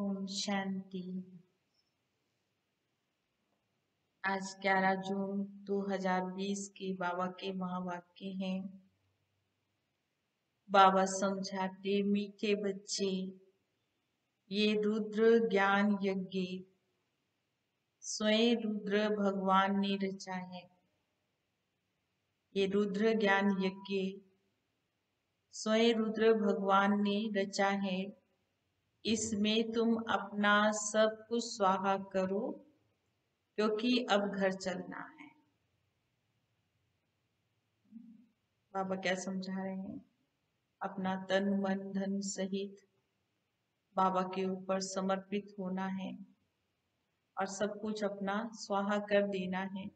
ओम शांति। आज 11 जून 2020 के बाबा के महावाक्य हैं। बाबा समझाते, मीठे बच्चे, ये रुद्र ज्ञान यज्ञ स्वयं रुद्र भगवान ने रचा है। ये रुद्र ज्ञान यज्ञ स्वयं रुद्र भगवान ने रचा है। इसमें तुम अपना सब कुछ स्वाहा करो, क्योंकि अब घर चलना है। बाबा क्या समझा रहे हैं? अपना तन मन धन सहित बाबा के ऊपर समर्पित होना है और सब कुछ अपना स्वाहा कर देना है,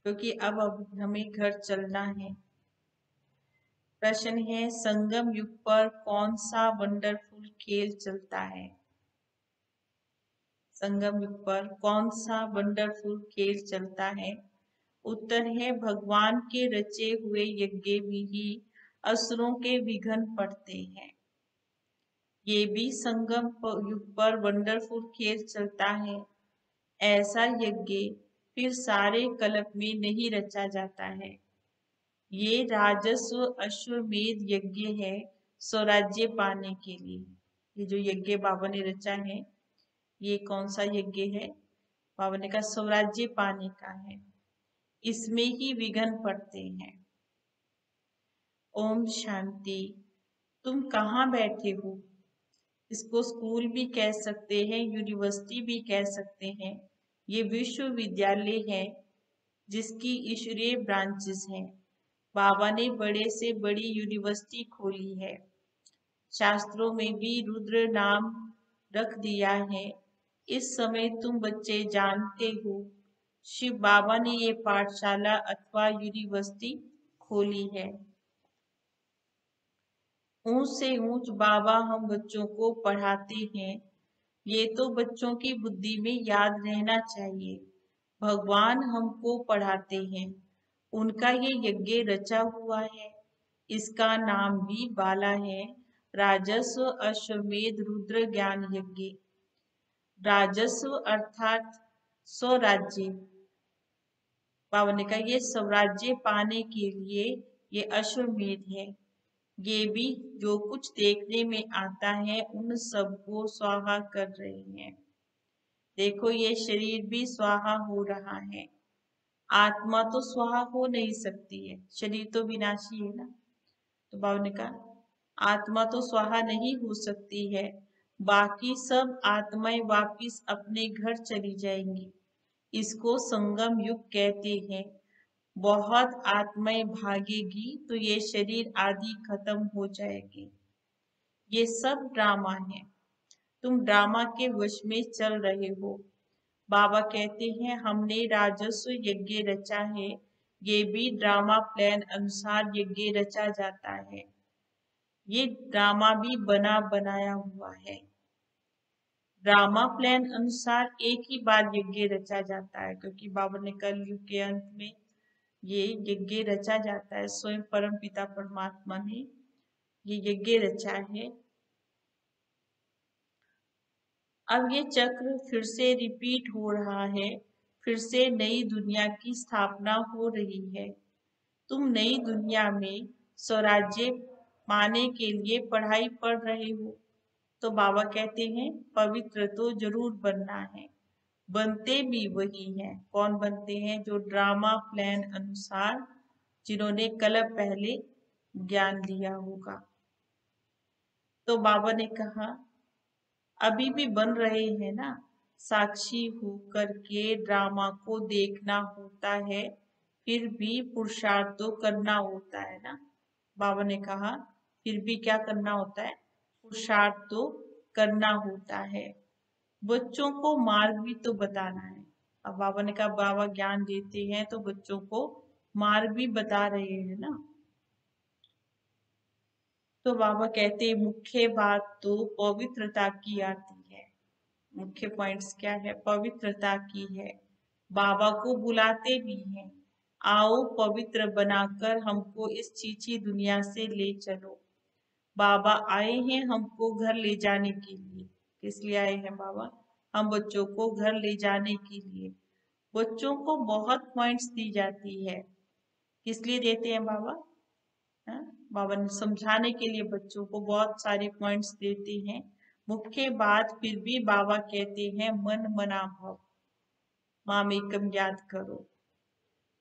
क्योंकि अब हमें घर चलना है। प्रश्न है, संगम युग पर कौन सा वंडरफुल खेल चलता है? संगम युग पर कौन सा वंडरफुल खेल चलता है? उत्तर है, भगवान के रचे हुए यज्ञ में ही असुरों के विघ्न पड़ते हैं। ये भी संगम युग पर वंडरफुल खेल चलता है। ऐसा यज्ञ फिर सारे कल्प में नहीं रचा जाता है। ये राजस्व अश्वमेध यज्ञ है, स्वराज्य पाने के लिए। ये जो यज्ञ बाबा ने रचा है, ये कौन सा यज्ञ है? बाबा ने कहा स्वराज्य पाने का है। इसमें ही विघ्न पड़ते हैं। ओम शांति। तुम कहाँ बैठे हो? इसको स्कूल भी कह सकते हैं, यूनिवर्सिटी भी कह सकते हैं। ये विश्वविद्यालय है जिसकी ईश्वरीय ब्रांचेस हैं। बाबा ने बड़े से बड़ी यूनिवर्सिटी खोली है। शास्त्रों में भी रुद्र नाम रख दिया है। इस समय तुम बच्चे जानते हो, शिव बाबा ने ये पाठशाला अथवा यूनिवर्सिटी खोली है। ऊंच से ऊंच बाबा हम बच्चों को पढ़ाते हैं। ये तो बच्चों की बुद्धि में याद रहना चाहिए। भगवान हमको पढ़ाते हैं। उनका ये यज्ञ रचा हुआ है। इसका नाम भी बाला है, राजस्व अश्वमेध रुद्र ज्ञान यज्ञ। राजस्व अर्थात स्वराज्य। बाबा ने कहा ये स्वराज्य पाने के लिए ये अश्वमेध है। ये भी जो कुछ देखने में आता है उन सबको स्वाहा कर रहे हैं। देखो, ये शरीर भी स्वाहा हो रहा है। आत्मा तो स्वाहा हो नहीं सकती है, शरीर तो विनाशी है ना। तो बाबा ने कहा आत्मा तो स्वाहा नहीं हो सकती है। बाकी सब आत्माएं वापिस अपने घर चली जाएंगी। इसको संगम युग कहते हैं। बहुत आत्माएं भागेगी तो ये शरीर आदि खत्म हो जाएगी। ये सब ड्रामा है। तुम ड्रामा के वश में चल रहे हो। बाबा कहते हैं हमने राजस्व यज्ञ रचा है। ये भी ड्रामा प्लान अनुसार यज्ञ रचा जाता है। ये ड्रामा भी बना बनाया हुआ है। ड्रामा प्लान अनुसार एक ही बार यज्ञ रचा जाता है, क्योंकि बाबा ने कल युग के अंत में ये यज्ञ रचा जाता है। स्वयं परम पिता परमात्मा ने ये यज्ञ रचा है। अब ये चक्र फिर से रिपीट हो रहा है। फिर से नई दुनिया की स्थापना हो रही है। तुम नई दुनिया में स्वराज्य पाने के लिए पढ़ाई पढ़ रहे हो। तो बाबा कहते हैं पवित्र तो जरूर बनना है। बनते भी वही हैं। कौन बनते हैं? जो ड्रामा प्लान अनुसार जिन्होंने कल पहले ज्ञान लिया होगा। तो बाबा ने कहा अभी भी बन रहे हैं ना। साक्षी होकर के ड्रामा को देखना होता है, फिर भी पुरुषार्थ तो करना होता है ना। बाबा ने कहा फिर भी क्या करना होता है? पुरुषार्थ तो करना होता है। बच्चों को मार्ग भी तो बताना है। अब बाबा ने कहा बाबा ज्ञान देते हैं तो बच्चों को मार्ग भी बता रहे हैं ना। तो बाबा कहते मुख्य बात तो पवित्रता की आती है। मुख्य पॉइंट्स क्या है? पवित्रता की है। बाबा को बुलाते भी हैं, आओ पवित्र बनाकर हमको इस चीची दुनिया से ले चलो। बाबा आए हैं हमको घर ले जाने के लिए। इसलिए आए हैं बाबा, हम बच्चों को घर ले जाने के लिए। बच्चों को बहुत पॉइंट्स दी जाती है, किस लिए देते हैं बाबा? हाँ? बाबा ने समझाने के लिए बच्चों को बहुत सारे पॉइंट्स देते हैं। मुख्य बात फिर भी बाबा कहते हैं मन मना भाव, मामेकम याद करो।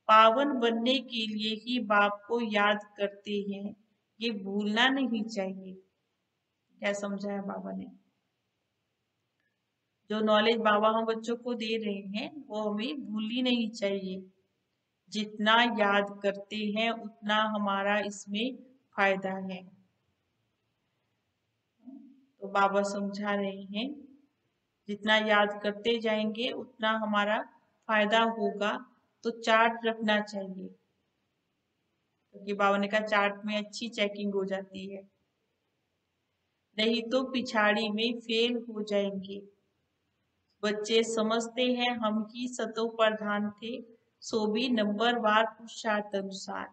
पावन बनने के लिए ही बाप को याद करते हैं, ये भूलना नहीं चाहिए। क्या समझाया बाबा ने? जो नॉलेज बाबा हम बच्चों को दे रहे हैं वो हमें भूलनी नहीं चाहिए। जितना याद करते हैं उतना हमारा इसमें फायदा है। तो बाबा समझा रहे हैं जितना याद करते जाएंगे उतना हमारा फायदा होगा। तो चार्ट रखना चाहिए, क्योंकि बाबा ने कहा चार्ट में अच्छी चेकिंग हो जाती है, नहीं तो पिछाड़ी में फेल हो जाएंगे। बच्चे समझते हैं हम ही सतो प्रधान थे, सो भी नंबर वार पुरुषार्थ अनुसार।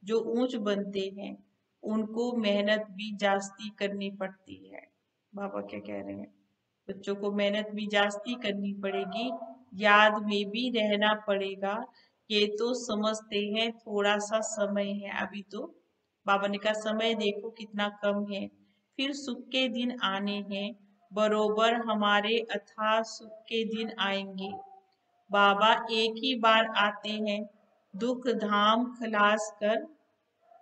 जो ऊंच बनते हैं उनको मेहनत भी जास्ती करनी पड़ती है। बाबा क्या कह रहे हैं? बच्चों को मेहनत भी जास्ती करनी पड़ेगी, याद में भी रहना पड़ेगा। ये तो समझते हैं थोड़ा सा समय है अभी तो। बाबा ने कहा समय देखो कितना कम है, फिर सुख के दिन आने हैं, बरोबर हमारे अथाह सुख के दिन आएंगे। बाबा एक ही बार आते हैं दुख धाम खलास कर।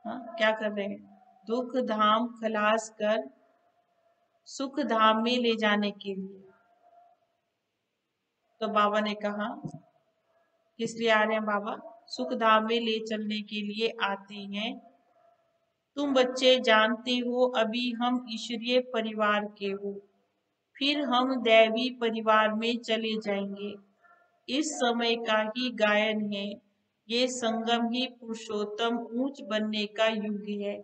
हाँ, क्या कर रहे हैं? दुख धाम खलास कर सुख धाम में ले जाने के लिए। तो बाबा ने कहा किस लिए आ रहे हैं बाबा? सुख धाम में ले चलने के लिए आते हैं। तुम बच्चे जानते हो अभी हम ईश्वरीय परिवार के हो, फिर हम दैवी परिवार में चले जाएंगे। इस समय का ही गायन है, ये संगम ही पुरुषोत्तम ऊंच बनने का युग है।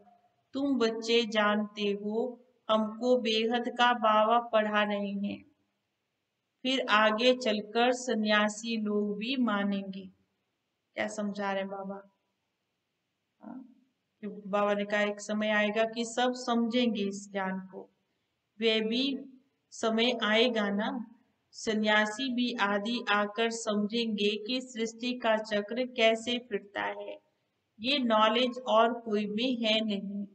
तुम बच्चे जानते हो हमको बेहद का बाबा पढ़ा रहे हैं, फिर आगे चलकर सन्यासी लोग भी मानेंगे। क्या समझा रहे हैं बाबा? हाँ, कि बाबा ने कहा एक समय आएगा कि सब समझेंगे इस ज्ञान को। वे भी समय आएगा ना, सन्यासी भी आदि आकर समझेंगे कि सृष्टि का चक्र कैसे फिरता है। ये नॉलेज और कोई में है नहीं।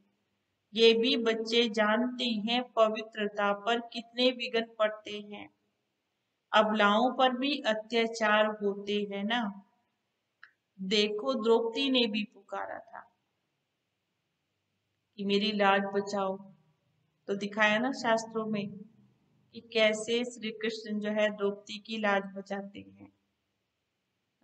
ये भी बच्चे जानते हैं पवित्रता पर कितने विघ्न पड़ते हैं, अबलाओं पर भी अत्याचार होते हैं ना। देखो द्रौपदी ने भी पुकारा था कि मेरी लाज बचाओ, तो दिखाया ना शास्त्रों में कि कैसे श्री कृष्ण जो है द्रौपदी की लाज बचाते हैं।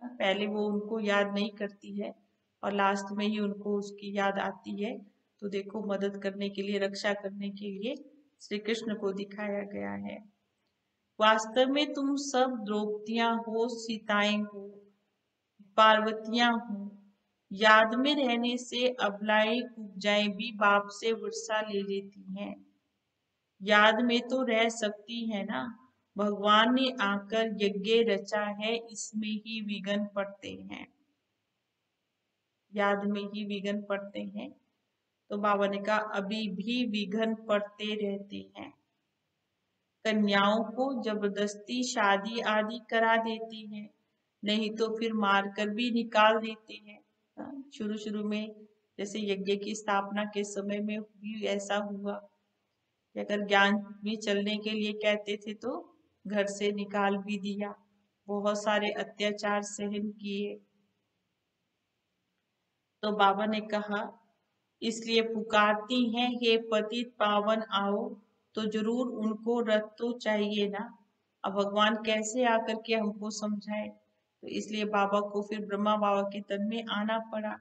पहले वो उनको याद नहीं करती है और लास्ट में ही उनको उसकी याद आती है। तो देखो मदद करने के लिए, रक्षा करने के लिए श्री कृष्ण को दिखाया गया है। वास्तव में तुम सब द्रौपदियां हो, सीताएं हो, पार्वतियां हो। याद में रहने से अबलाएं कुब्जाएं भी बाप से वर्षा ले लेती हैं। याद में तो रह सकती है ना, भगवान ने आकर यज्ञ रचा है, इसमें ही विघ्न पड़ते हैं, याद में ही विघ्न पड़ते हैं। तो बाबा ने कहा अभी भी विघ्न पड़ते रहते हैं। कन्याओं को जबरदस्ती शादी आदि करा देती हैं, नहीं तो फिर मारकर भी निकाल देते हैं। शुरू शुरू में जैसे यज्ञ की स्थापना के समय में भी ऐसा हुआ कि अगर ज्ञान में चलने के लिए कहते थे तो घर से निकाल भी दिया, बहुत सारे अत्याचार सहन किए। तो बाबा ने कहा इसलिए पुकारती हैं हे पतित पावन आओ, तो जरूर उनको रथ तो चाहिए ना। अब भगवान कैसे आकर के हमको समझाए, तो इसलिए बाबा को फिर ब्रह्मा बाबा के तन में आना पड़ा,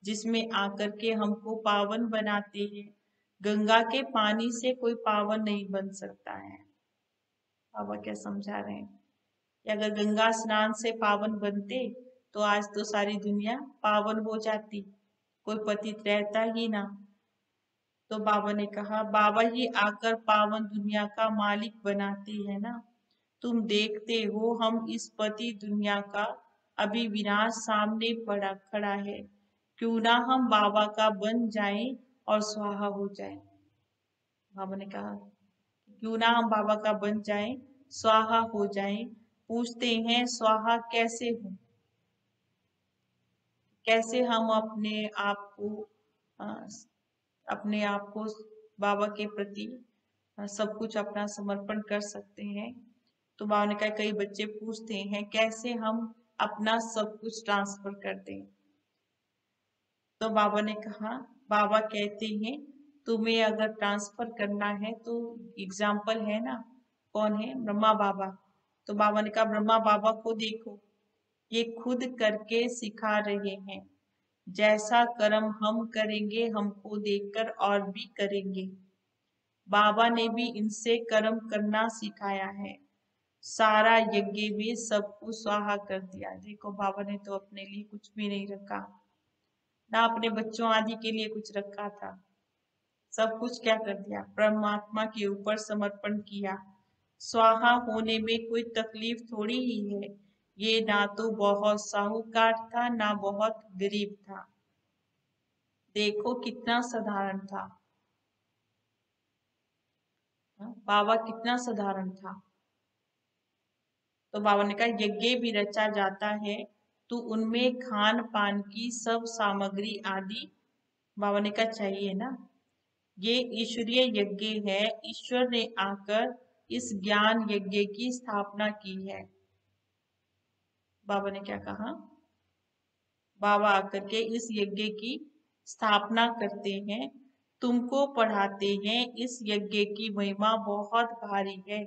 जिसमें आकर के हमको पावन बनाते हैं। गंगा के पानी से कोई पावन नहीं बन सकता है। बाबा क्या समझा रहे हैं कि अगर गंगा स्नान से पावन बनते तो आज तो सारी दुनिया पावन हो जाती, कोई पतित रहता ही ना। तो बाबा ने कहा बाबा ही आकर पावन दुनिया का मालिक बनाते हैं ना। तुम देखते हो हम इस पति दुनिया का अभी विनाश सामने पड़ा खड़ा है, क्यों ना हम बाबा का बन जाएं और स्वाहा हो जाएं। बाबा ने कहा क्यों ना हम बाबा का बन जाएं, स्वाहा हो जाएं। पूछते हैं स्वाहा कैसे हो, कैसे हम अ, अपने आप को बाबा के प्रति सब कुछ अपना समर्पण कर सकते हैं। तो बाबा ने कहा कई बच्चे पूछते हैं कैसे हम अपना सब कुछ ट्रांसफर कर दें। तो बाबा ने कहा, बाबा कहते हैं तुम्हें अगर ट्रांसफर करना है तो एग्जाम्पल है ना, कौन है? ब्रह्मा बाबा। तो बाबा ने कहा ब्रह्मा बाबा को देखो, ये खुद करके सिखा रहे हैं। जैसा कर्म हम करेंगे हमको देखकर और भी करेंगे। बाबा ने भी इनसे कर्म करना सिखाया है। सारा यज्ञ में सब कुछ स्वाहा कर दिया। देखो बाबा ने तो अपने लिए कुछ भी नहीं रखा, ना अपने बच्चों आदि के लिए कुछ रखा था। सब कुछ क्या कर दिया? परमात्मा के ऊपर समर्पण किया। स्वाहा होने में कोई तकलीफ थोड़ी ही है। ये ना तो बहुत साहूकार था ना बहुत गरीब था। देखो कितना साधारण था। बाबा कितना साधारण था। तो बाबा ने कहा यज्ञ भी रचा जाता है तो उनमें खान पान की सब सामग्री आदि बाबा ने कहा चाहिए ना। ये ईश्वरीय यज्ञ है। ईश्वर ने आकर इस ज्ञान यज्ञ की स्थापना की है। बाबा ने क्या कहा? बाबा आकर के इस यज्ञ की स्थापना करते हैं, तुमको पढ़ाते हैं। इस यज्ञ की महिमा बहुत भारी है।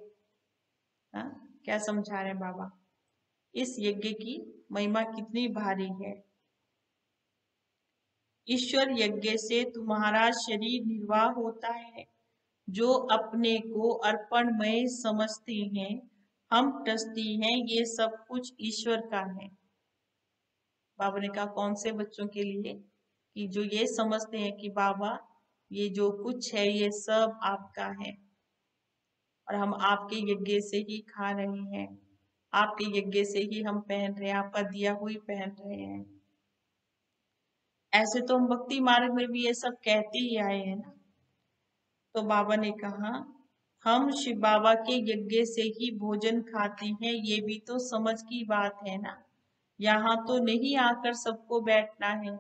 हाँ? क्या समझा रहे हैं बाबा? इस यज्ञ की महिमा कितनी भारी है। ईश्वर यज्ञ से तुम्हारा शरीर निर्वाह होता है। जो अपने को अर्पणमय समझते हैं, हम ट्रस्टी हैं, ये सब कुछ ईश्वर का है। बाबा ने कहा कौन से बच्चों के लिए? कि जो ये समझते हैं कि बाबा ये जो कुछ है ये सब आपका है और हम आपके यज्ञ से ही खा रहे हैं, आपके यज्ञ से ही हम पहन रहे हैं, आपका दिया हुई पहन रहे हैं। ऐसे तो हम भक्ति मार्ग में भी ये सब कहते ही आए हैं ना। तो बाबा ने कहा हम शिव बाबा के यज्ञ से ही भोजन खाते हैं, ये भी तो समझ की बात है ना। यहाँ तो नहीं आकर सबको बैठना है।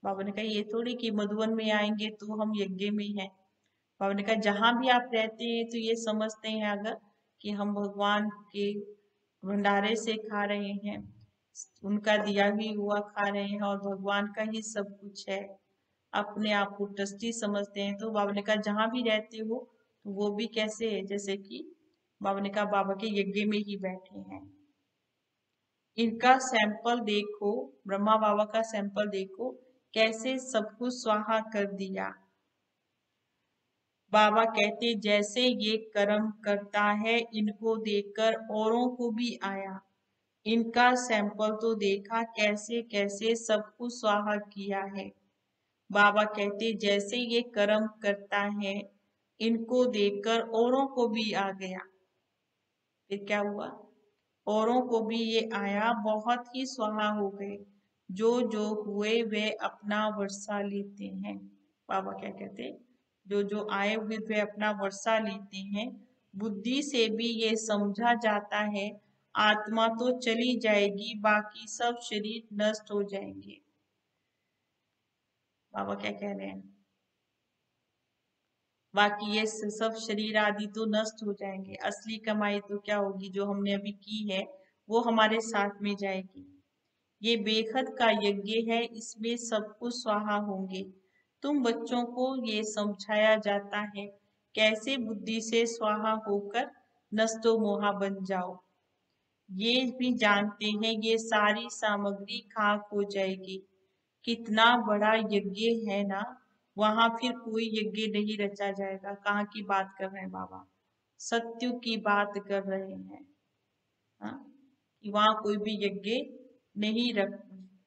बाबा ने कहा ये थोड़ी कि मधुवन में आएंगे तो हम यज्ञ में हैं। बाबा ने कहा जहां भी आप रहते हैं तो ये समझते हैं अगर कि हम भगवान के भंडारे से खा रहे हैं, उनका दिया ही हुआ खा रहे हैं और भगवान का ही सब कुछ है, अपने आप को ट्रस्टी समझते हैं। तो बाबा ने कहा जहां भी रहते हो तो वो भी कैसे है, जैसे कि बाबा ने कहा बाबा के यज्ञ में ही बैठे हैं। इनका सैंपल देखो, ब्रह्मा बाबा का सैंपल देखो, कैसे सब कुछ स्वाहा कर दिया। बाबा कहते जैसे ये कर्म करता है इनको देखकर औरों को भी आया। इनका सैंपल तो देखा कैसे कैसे सब कुछ स्वाहा किया है। बाबा कहते जैसे ये कर्म करता है इनको देखकर औरों को भी आ गया। फिर क्या हुआ? औरों को भी ये आया, बहुत ही स्वाहा हो गए। जो जो हुए वे अपना वर्षा लेते हैं। बाबा क्या कहते? जो जो आए हुए वे अपना वर्षा लेते हैं। बुद्धि से भी ये समझा जाता है आत्मा तो चली जाएगी, बाकी सब शरीर नष्ट हो जाएंगे। बाबा क्या कह रहे हैं? बाकी ये सब शरीर आदि तो नष्ट हो जाएंगे, असली कमाई तो क्या होगी? जो हमने अभी की है वो हमारे साथ में जाएगी। ये बेखद का यज्ञ है, इसमें सब कुछ स्वाहा होंगे। तुम बच्चों को ये समझाया जाता है कैसे बुद्धि से स्वाहा होकर नष्टो मोहा बन जाओ। ये भी जानते हैं ये सारी सामग्री खाक हो जाएगी। कितना बड़ा यज्ञ है ना, वहां फिर कोई यज्ञ नहीं रचा जाएगा। कहाँ की बात कर रहे हैं बाबा? सत्य की बात कर रहे हैं। हाँ, कि वहां कोई भी यज्ञ नहीं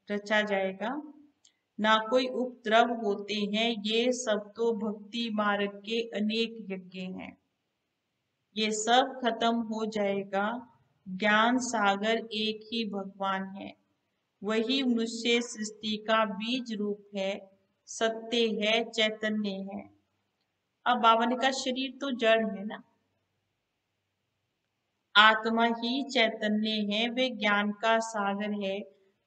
रचा जाएगा, ना कोई उपद्रव होते हैं। ये सब तो भक्ति मार्ग के अनेक यज्ञ हैं, ये सब खत्म हो जाएगा। ज्ञान सागर एक ही भगवान है, वही मनुष्य सृष्टि का बीज रूप है, सत्य है, चैतन्य है। अब बाबा ने कहा शरीर तो जड़ है ना, आत्मा ही चैतन्य है, वे ज्ञान का सागर है।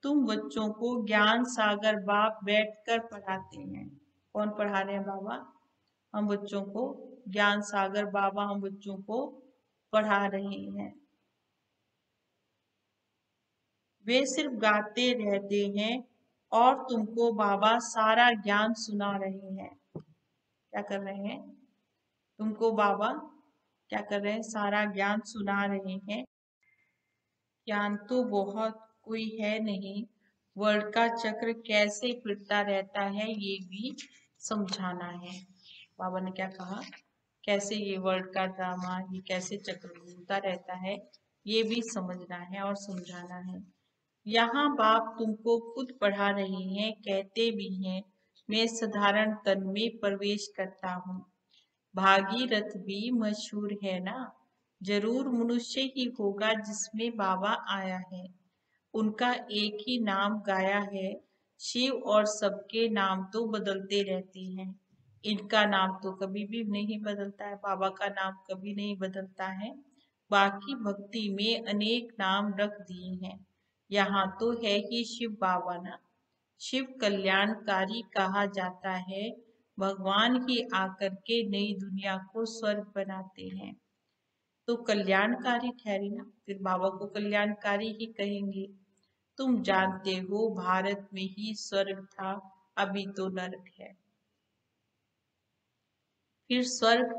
तुम बच्चों को ज्ञान सागर बाप बैठकर पढ़ाते हैं। कौन पढ़ा रहे हैं? बाबा। हम बच्चों को ज्ञान सागर बाबा हम बच्चों को पढ़ा रहे हैं। वे सिर्फ गाते रहते हैं और तुमको बाबा सारा ज्ञान सुना रहे हैं। क्या कर रहे हैं? तुमको बाबा क्या कर रहे हैं? सारा ज्ञान सुना रहे हैं। ज्ञान तो बहुत कोई है नहीं, वर्ल्ड का चक्र कैसे फिरता रहता है ये भी समझाना है। बाबा ने क्या कहा? कैसे ये वर्ल्ड का ड्रामा, ये कैसे चक्र घूमता रहता है, ये भी समझना है और समझाना है। यहाँ बाप तुमको खुद पढ़ा रहे हैं, कहते भी हैं मैं साधारण तन में प्रवेश करता हूँ। भागीरथ भी मशहूर है ना, जरूर मनुष्य ही होगा जिसमें बाबा आया है। उनका एक ही नाम गाया है, शिव, और सबके नाम तो बदलते रहते हैं। इनका नाम तो कभी भी नहीं बदलता है, बाबा का नाम कभी नहीं बदलता है। बाकी भक्ति में अनेक नाम रख दिए हैं, यहाँ तो है ही शिव बाबा ना। शिव कल्याणकारी कहा जाता है, भगवान ही आकर के नई दुनिया को स्वर्ग बनाते हैं। तो कल्याणकारी ठहरी ना, फिर बाबा को कल्याणकारी ही कहेंगे। तुम जानते हो भारत में ही स्वर्ग था, अभी तो नरक है। फिर स्वर्ग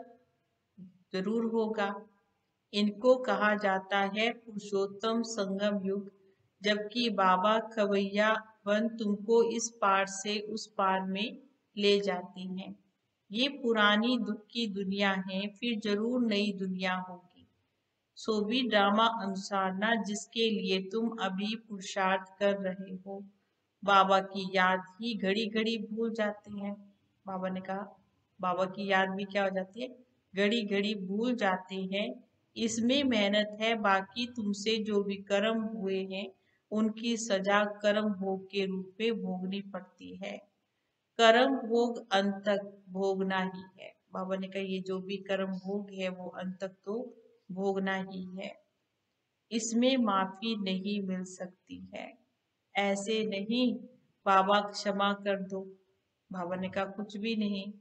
जरूर होगा। इनको कहा जाता है पुरुषोत्तम संगम युग, जबकि बाबा खवैया वन तुमको इस पार से उस पार में ले जाती हैं। ये पुरानी दुख की दुनिया है, फिर जरूर नई दुनिया होगी। सो भी ड्रामा अनुसार ना, जिसके लिए तुम अभी पुरुषार्थ कर रहे हो। बाबा की याद ही घड़ी घड़ी भूल जाते हैं। बाबा ने कहा बाबा की याद भी क्या हो जाती है? घड़ी घड़ी भूल जाते हैं। इसमें मेहनत है, बाकी तुमसे जो भी कर्म हुए हैं उनकी सजा कर्म भोग के रूप में भोगनी पड़ती है। कर्म भोग अंत तक भोगना ही है। बाबा ने कहा ये जो भी कर्म भोग है वो अंत तक तो भोगना ही है, इसमें माफी नहीं मिल सकती है। ऐसे नहीं बाबा क्षमा कर दो। बाबा ने कहा कुछ भी नहीं,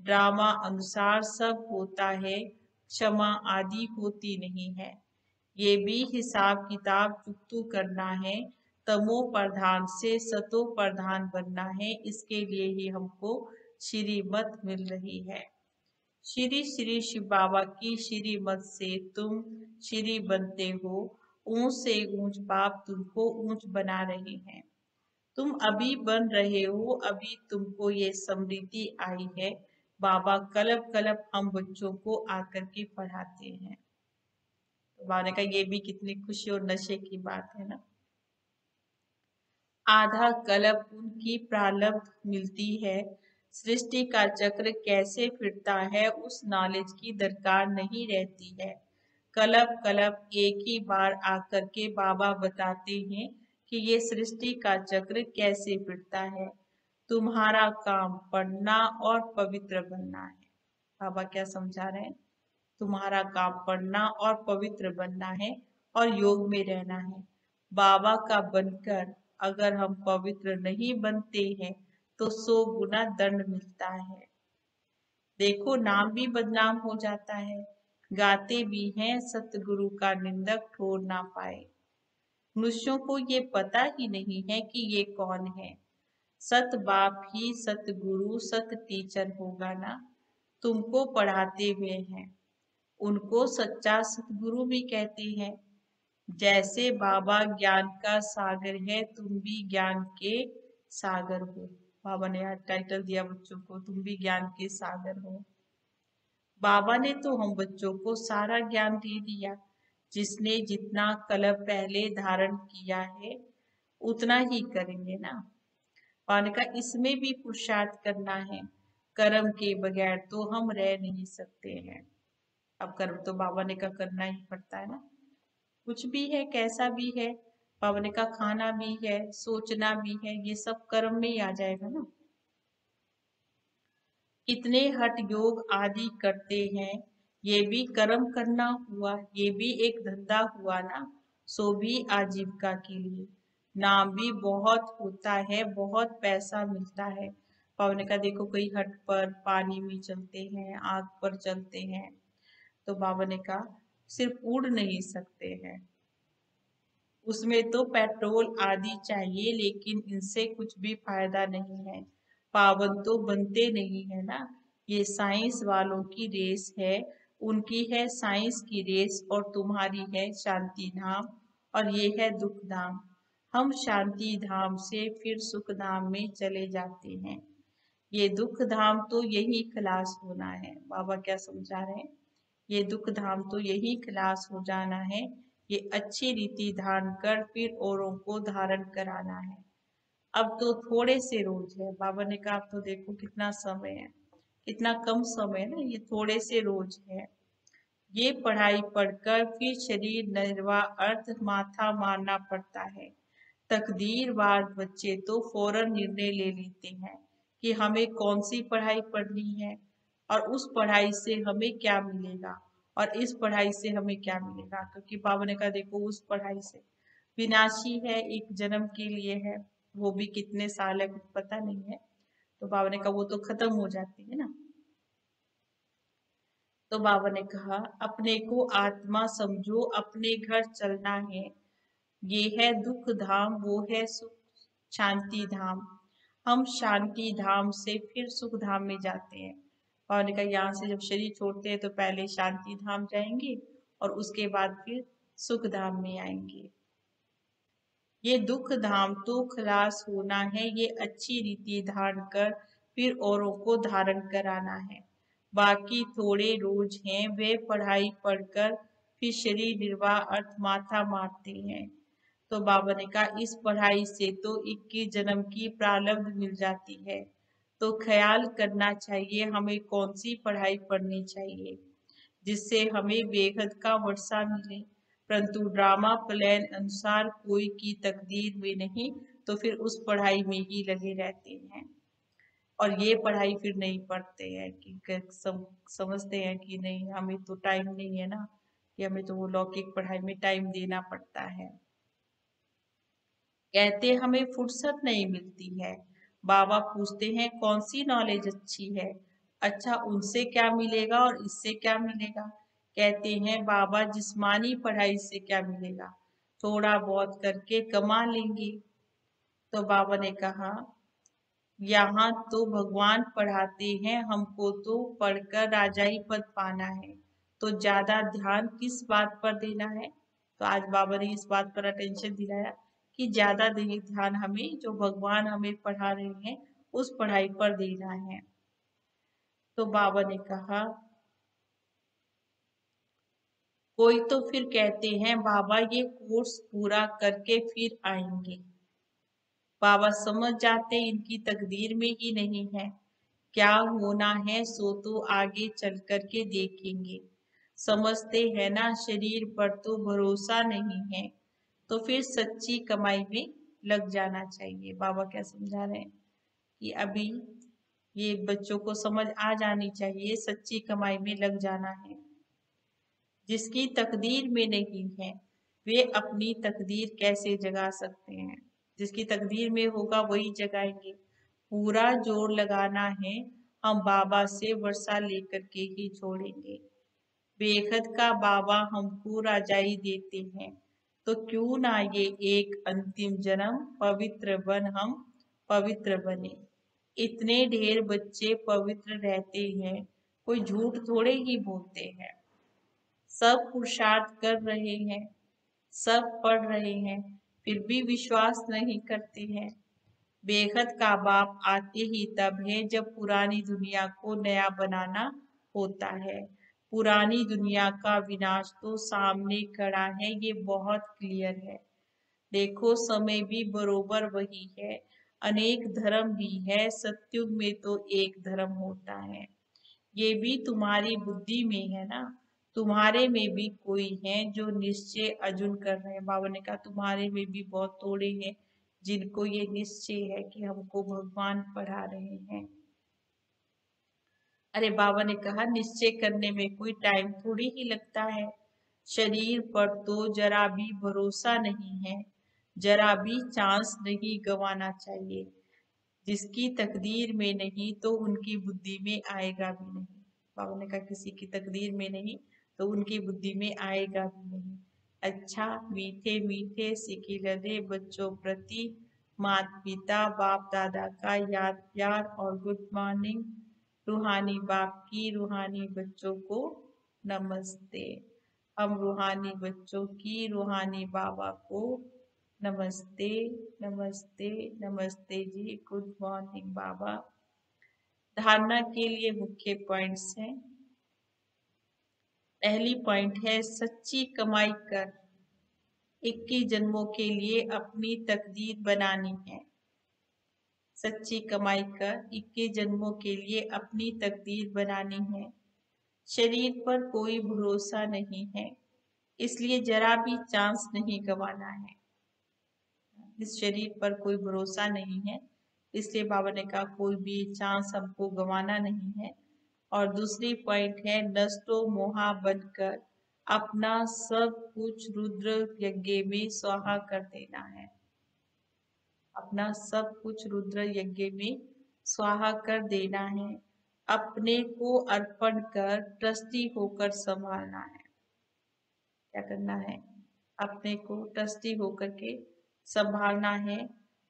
ड्रामा अनुसार सब होता है, क्षमा आदि होती नहीं है। ये भी हिसाब किताब चुकतू करना है, तमो प्रधान से सतो प्रधान बनना है। इसके लिए ही हमको श्रीमत मिल रही है। श्री श्री शिव बाबा की श्रीमत से तुम श्री बनते हो। ऊंच से ऊंच बाप तुमको ऊंच बना रहे हैं। तुम अभी बन रहे हो, अभी तुमको ये समृद्धि आई है। बाबा कलब कलब हम बच्चों को आकर के पढ़ाते हैं। तो बाबा ने कहा ये भी कितनी खुशी और नशे की बात है ना। आधा कल्प उनकी प्रारब्ध मिलती है, सृष्टि का चक्र कैसे फिरता है उस नॉलेज की दरकार नहीं रहती है। कल्प कल्प एक ही बार आकर के बाबा बताते हैं कि ये सृष्टि का चक्र कैसे फिरता है। तुम्हारा काम पढ़ना और पवित्र बनना है। बाबा क्या समझा रहे हैं? तुम्हारा काम पढ़ना और पवित्र बनना है और योग में रहना है। बाबा का बनकर अगर हम पवित्र नहीं बनते हैं तो 100 गुना दंड मिलता है। देखो नाम भी बदनाम हो जाता है। गाते भी हैं सतगुरु का निंदक ठोर ना पाए। मनुष्यों को ये पता ही नहीं है कि ये कौन है। सत बाप ही सतगुरु सत टीचर होगा ना, तुमको पढ़ाते हुए हैं। उनको सच्चा सतगुरु भी कहते हैं। जैसे बाबा ज्ञान का सागर है, तुम भी ज्ञान के सागर हो। बाबा ने यहाँ टाइटल दिया बच्चों को, तुम भी ज्ञान के सागर हो। बाबा ने तो हम बच्चों को सारा ज्ञान दे दिया। जिसने जितना कलप पहले धारण किया है उतना ही करेंगे ना। बाबा ने कहा इसमें भी पुरुषार्थ करना है, कर्म के बगैर तो हम रह नहीं सकते हैं। अब कर्म तो बाबा ने कहा करना ही पड़ता है ना। कुछ भी है कैसा भी है, बाबा ने कहा खाना भी है सोचना भी है, ये सब कर्म में ही आ जाएगा ना। कितने हठ योग आदि करते हैं, ये भी कर्म करना हुआ, ये भी एक धंधा हुआ ना, सो भी आजीविका के लिए। नाम भी बहुत होता है, बहुत पैसा मिलता है। पापा ने कहा देखो कई हट पर पानी में चलते हैं, आग पर चलते हैं। तो बाबा ने कहा सिर्फ उड़ नहीं सकते हैं, उसमें तो पेट्रोल आदि चाहिए, लेकिन इनसे कुछ भी फायदा नहीं है। पावन तो बनते नहीं है ना। ये साइंस वालों की रेस है, उनकी है साइंस की रेस, और तुम्हारी है शांति धाम, और ये है दुख धाम। हम शांति धाम से फिर सुख धाम में चले जाते हैं। ये दुख धाम तो यही खलास होना है। बाबा क्या समझा रहे हैं? ये दुख धाम तो यही खलास हो जाना है। ये अच्छी रीति धारण कर फिर औरों को धारण कराना है। अब तो थोड़े से रोज है। बाबा ने कहा अब तो देखो कितना समय है, कितना कम समय है ना, ये थोड़े से रोज है। ये पढ़ाई पढ़कर फिर शरीर निर्वाह अर्थ माथा मारना पड़ता है। तकदीरवार बच्चे तो फौरन निर्णय ले लेते हैं कि हमें कौन सी पढ़ाई पढ़नी है, और उस पढ़ाई से हमें क्या मिलेगा, और इस पढ़ाई से हमें क्या मिलेगा। क्योंकि बाबा ने कहा देखो उस पढ़ाई से विनाशी है, एक जन्म के लिए है, वो भी कितने साल है कुछ पता नहीं है। तो बाबा ने कहा वो तो खत्म हो जाती है ना। तो बाबा ने कहा अपने को आत्मा समझो, अपने घर चलना है। ये है दुख धाम, वो है सुख शांति धाम। हम शांति धाम से फिर सुख धाम में जाते हैं। और ने कहा यहाँ से जब शरीर छोड़ते हैं तो पहले शांति धाम जाएंगे, और उसके बाद फिर सुख धाम में आएंगे। ये दुख धाम तो खलास होना है, ये अच्छी रीति धारण कर फिर औरों को धारण कराना है। बाकी थोड़े रोज हैं, वे पढ़ाई पढ़कर फिर शरीर निर्वाह अर्थ माथा मारते हैं। तो बाबा ने कहा इस पढ़ाई से तो 21 जन्म की प्रारब्ध मिल जाती है। तो ख्याल करना चाहिए हमें कौन सी पढ़ाई पढ़नी चाहिए, जिससे हमें बेहद का वर्षा मिले। परंतु ड्रामा प्लान अनुसार कोई की तकदीर में नहीं, तो फिर उस पढ़ाई में ही लगे रहते हैं। और ये पढ़ाई फिर नहीं पढ़ते हैं कि समझते हैं कि नहीं हमें तो टाइम नहीं है ना, कि हमें तो वो लौकिक पढ़ाई में टाइम देना पड़ता है। कहते हमें फुर्सत नहीं मिलती है। बाबा पूछते हैं कौन सी नॉलेज अच्छी है। अच्छा उनसे क्या मिलेगा और इससे क्या मिलेगा। कहते हैं बाबा जिस्मानी पढ़ाई से क्या मिलेगा, थोड़ा बहुत करके कमा लेंगे। तो बाबा ने कहा यहाँ तो भगवान पढ़ाते हैं, हमको तो पढ़कर राजाई पद पाना है, तो ज्यादा ध्यान किस बात पर देना है। तो आज बाबा ने इस बात पर अटेंशन दिलाया कि ज्यादा ध्यान हमें जो भगवान हमें पढ़ा रहे हैं उस पढ़ाई पर देना है। तो बाबा ने कहा कोई तो फिर कहते हैं बाबा ये कोर्स पूरा करके फिर आएंगे। बाबा समझ जाते इनकी तकदीर में ही नहीं है। क्या होना है सो तो आगे चल कर के देखेंगे। समझते हैं ना शरीर पर तो भरोसा नहीं है, तो फिर सच्ची कमाई में लग जाना चाहिए। बाबा क्या समझा रहे हैं कि अभी ये बच्चों को समझ आ जानी चाहिए, सच्ची कमाई में लग जाना है। जिसकी तकदीर में नहीं है वे अपनी तकदीर कैसे जगा सकते हैं। जिसकी तकदीर में होगा वही जगाएंगे। पूरा जोर लगाना है, हम बाबा से वर्षा लेकर के ही छोड़ेंगे। बेखद का बाबा हमको राजाई देते हैं, तो क्यों ना ये एक अंतिम जन्म पवित्र बन हम पवित्र बने। इतने ढेर बच्चे पवित्र रहते हैं, कोई झूठ थोड़े ही बोलते हैं। सब पुरुषार्थ कर रहे हैं, सब पढ़ रहे हैं, फिर भी विश्वास नहीं करते हैं। बेखद का बाप आते ही तब है जब पुरानी दुनिया को नया बनाना होता है। पुरानी दुनिया का विनाश तो सामने खड़ा है, ये बहुत क्लियर है। देखो समय भी बरोबर वही है, अनेक धर्म भी है, सत्युग में तो एक धर्म होता है। ये भी तुम्हारी बुद्धि में है ना, तुम्हारे में भी कोई है जो निश्चय अर्जुन कर रहे हैं। बाबा ने कहा तुम्हारे में भी बहुत थोड़े हैं जिनको ये निश्चय है कि हमको भगवान पढ़ा रहे हैं। अरे बाबा ने कहा, निश्चय करने में कोई टाइम थोड़ी ही लगता है। शरीर पर तो जरा भी भरोसा नहीं है, जरा भी चांस नहीं गंवाना चाहिए। जिसकी तकदीर में नहीं तो उनकी बुद्धि में आएगा भी नहीं। बाबा ने कहा, किसी की तकदीर में नहीं तो उनकी बुद्धि में आएगा भी नहीं। अच्छा, मीठे मीठे सिकिलरे बच्चों प्रति माता पिता बाप दादा का याद प्यार और गुड मॉर्निंग। रूहानी बाप की रूहानी बच्चों को नमस्ते। हम रूहानी बच्चों की रूहानी बाबा को नमस्ते। नमस्ते नमस्ते जी, गुड मॉर्निंग बाबा। धारणा के लिए मुख्य पॉइंट्स हैं। पहली पॉइंट है, सच्ची कमाई कर 21 जन्मों के लिए अपनी तकदीर बनानी है। सच्ची कमाई कर 21 जन्मों के लिए अपनी तकदीर बनानी है। शरीर पर कोई भरोसा नहीं है, इसलिए जरा भी चांस नहीं गंवाना है। इस शरीर पर कोई भरोसा नहीं है, इसलिए बाबा ने कहा कोई भी चांस हमको गंवाना नहीं है। और दूसरी पॉइंट है, नष्टो मोहा बनकर अपना सब कुछ रुद्र यज्ञ में स्वाहा कर देना है। अपना सब कुछ रुद्र यज्ञ में स्वाहा कर देना है। अपने को अर्पण कर ट्रस्टी होकर संभालना है। क्या करना है? अपने को ट्रस्टी होकर के संभालना है।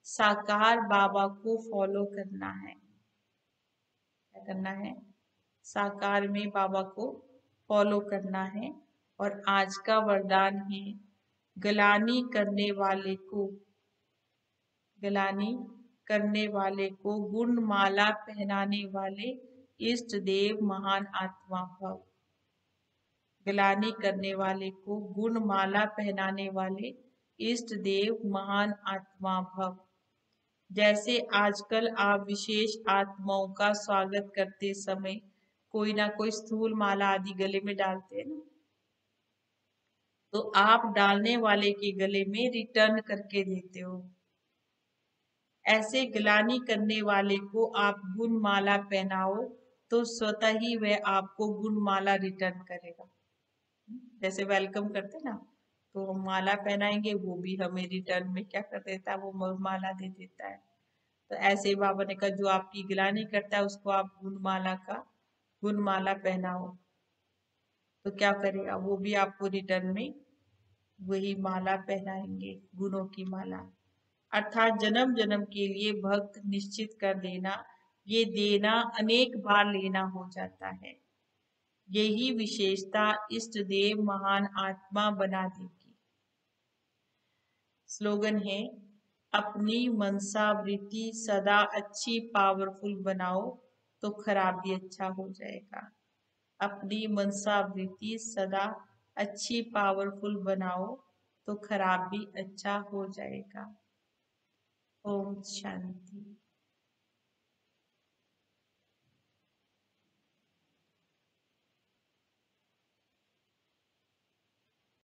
साकार बाबा को फॉलो करना है। क्या करना है? साकार में बाबा को फॉलो करना है। और आज का वरदान है, गलानी करने वाले को गलानी करने वाले को गुण माला पहनाने वाले इष्ट देव महान आत्मा भव। गलानी करने वाले को गुण माला पहनाने वाले इष्ट देव महान आत्मा भव। जैसे आजकल आप विशेष आत्माओं का स्वागत करते समय कोई ना कोई स्थूल माला आदि गले में डालते हैं ना, तो आप डालने वाले के गले में रिटर्न करके देते हो। ऐसे गिलानी करने वाले को आप गुण माला पहनाओ तो स्वतः ही वह आपको गुण माला रिटर्न करेगा। जैसे वेलकम करते ना, तो हम माला पहनाएंगे, वो भी हमें रिटर्न में क्या कर देता है, वो माला दे देता है। तो ऐसे बाबा ने कहा, जो आपकी गिलानी करता है उसको आप गुण माला पहनाओ, तो क्या करेगा, वो भी आपको रिटर्न में वही माला पहनाएंगे, गुणों की माला। अर्थात जन्म जन्म के लिए भक्त निश्चित कर देना, ये देना अनेक बार लेना हो जाता है। यही विशेषता इष्ट देव महान आत्मा बना देगी। स्लोगन है, अपनी मनसा वृत्ति सदा अच्छी पावरफुल बनाओ तो खराब भी अच्छा हो जाएगा। अपनी मनसा वृत्ति सदा अच्छी पावरफुल बनाओ तो खराब भी अच्छा हो जाएगा। ओम शांति।